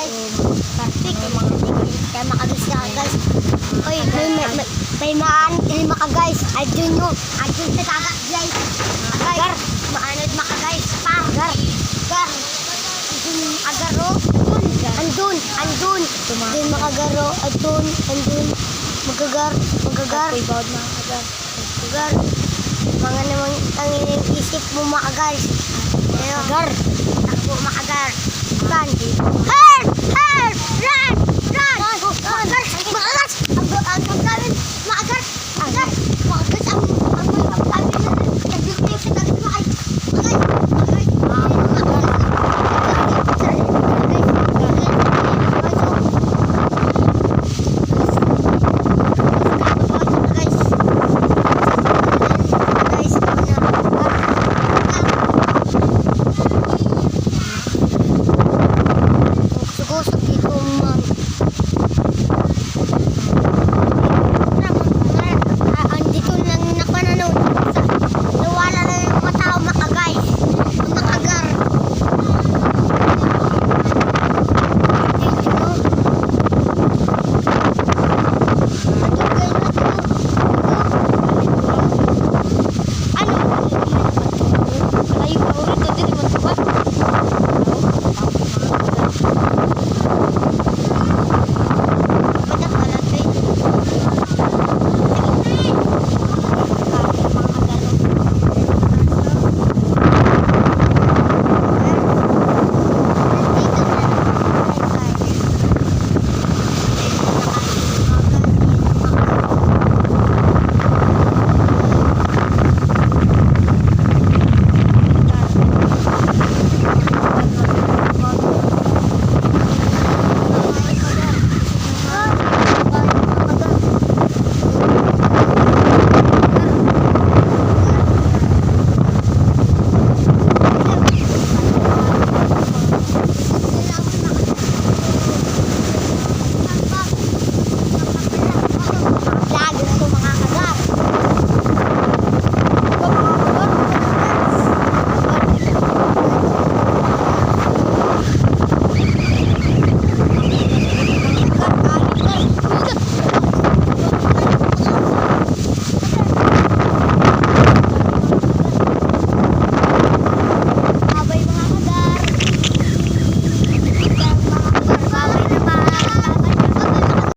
guys. Perfect. Kaya makagas na guys. Oy, may maanil maka guys. Adjun nyo. Adjun sa dagat guys. Agar. Maanod maka guys. Agar. Agar. Agaro. Andun. Andun. Andun makagaro. Andun. Andun. Magagar. Magagar. Magagar. Mga namang ang isip mo makagar. Agar. Takbo makagar. Kan. Ha!